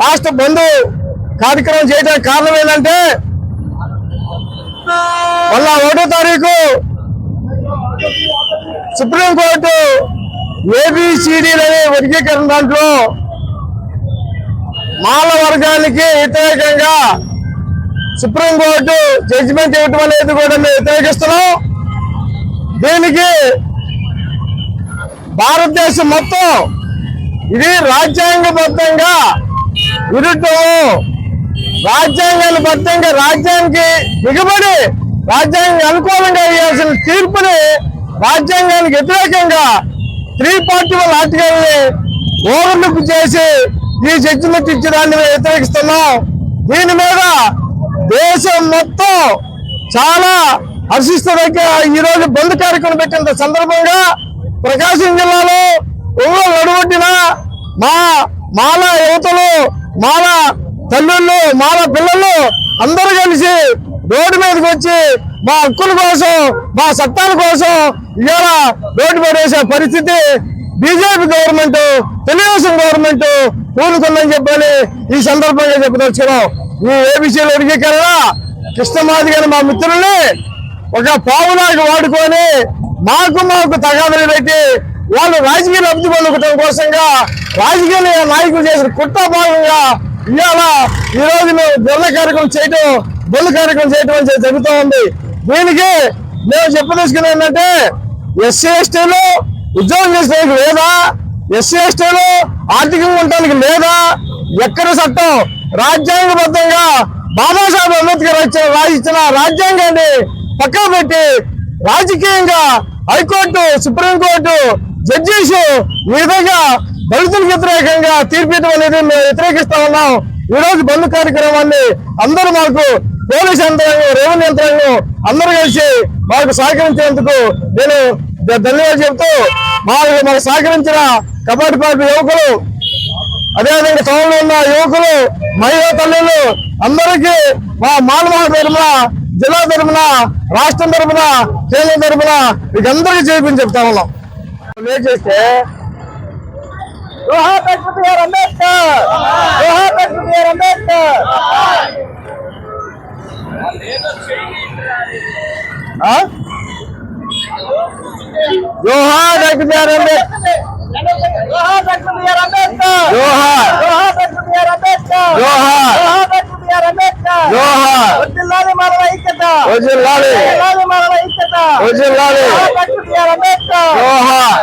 రాష్ట్ర బంధు కార్యక్రమం చేయడానికి కారణం ఏంటంటే మొన్న 1వ తారీఖు సుప్రీంకోర్టు ఏబిసిడీలని వర్గీకరణ దాంట్లో మాల వర్గానికి వ్యతిరేకంగా సుప్రీంకోర్టు జడ్జిమెంట్ ఇవ్వటం అనేది కూడా మేము వ్యతిరేకిస్తున్నాం. దీనికి భారతదేశం మొత్తం ఇది రాజ్యాంగబద్ధంగా విరుద్ధం, రాజ్యాంగానికి దిగబడి రాజ్యాంగ అనుకూలంగా ఇవ్వాల్సిన తీర్పుని రాజ్యాంగానికి వ్యతిరేకంగా 341 ఆర్టికల్ని ఓవర్లుక్ చేసి ఈ జడ్జిమెంట్ ఇచ్చడాన్ని వ్యతిరేకిస్తున్నాం. దీని మీద దేశం మొత్తం చాలా హర్షిస్తదగ్గ ఈరోజు బంద్ కార్యక్రమం పెట్టిన సందర్భంగా ప్రకాశం జిల్లాలో ఒంగోలు నడువొడ్డిన మాల యువతలు, మాల తల్లుళ్ళు, మాల పిల్లలు అందరూ కలిసి రోడ్డు మీదకి వచ్చి మా హక్కుల కోసం, మా చట్టాల కోసం ఇవాళ రోడ్డు మీద వేసే పరిస్థితి బీజేపీ గవర్నమెంట్, తెలుగుదేశం గవర్నమెంట్ పూనుకుందని చెప్పని ఈ సందర్భంగా చెప్పదలుచుకున్నాం. ఈ ఏబిసిల వర్గీకరణ కృష్ణమాది గారి మా మిత్రుల్ని ఒక పావులాగా వాడుకొని మాకు తగాదలు పెట్టి వాళ్ళు రాజకీయ లబ్ధి పొందడం కోసంగా రాజకీయ నాయకులు చేసిన కుట్ర భాగంగా ఇవాళ ఈ రోజు మేము బొల్ల కార్యక్రమం చేయటం జరుగుతూ ఉంది. దీనికి మేము చెప్పదలుచుకున్నది ఏంటంటే ఎస్సీ ఎస్టీలు ఉద్యోగం చేసుకోవడానికి లేదా, ఎస్సీ ఎస్టీలు ఆర్థికంగా ఉండటానికి లేదా, ఎక్కడ చట్టం రాజ్యాంగబద్ధంగా బాబాసాహెబ్ అంబేద్కర్ ఇచ్చిన రాజ్యాంగాన్ని పక్కన పెట్టి రాజకీయంగా హైకోర్టు, సుప్రీంకోర్టు జడ్జీస్ ఈ విధంగా దళితులకు వ్యతిరేకంగా తీర్పియడం అనేది మేము వ్యతిరేకిస్తా ఉన్నాం. ఈ రోజు బంద్ కార్యక్రమాన్ని అందరూ మాకు పోలీసు యంత్రాంగం, రెవెన్యూ యంత్రాంగం అందరూ కలిసి మాకు సహకరించేందుకు నేను ధన్యవాదాలు చెబుతూ మాకు సహకరించిన కబడ్డీ పార్టీ యువకులు, అదేవిధంగా టౌన్లో ఉన్న యువకులు, మహిళా తల్లులు అందరికీ మా మానవ తరఫున, జిల్లా తరఫున, రాష్ట్రం తరఫున, కేంద్రం తరఫున మీకు అందరికీ చేయించి చెప్తా ఉన్నాం. చేస్తే జోహార్ డాక్టర్ బిఆర్ అంబేద్కర్, జోహార్ డాక్టర్ బిఆర్ అంబేద్కర్. జోహార్ డాక్టర్ బిఆర్ అంబేద్కర్, జోహార్ డాక్టర్ బిఆర్ అంబేద్కర్, జోహార్, జోహార్ డాక్టర్ బిఆర్ అంబేద్కర్, జోహార్, జోహార్ డాక్టర్ బిఆర్ అంబేద్కర్, జోహార్. వజిల్లాలి మానవ ఐక్యత, వజిల్లాలి మానవ ఐక్యత, వజిల్లాలి డాక్టర్ బిఆర్ అంబేద్కర్, జోహార్.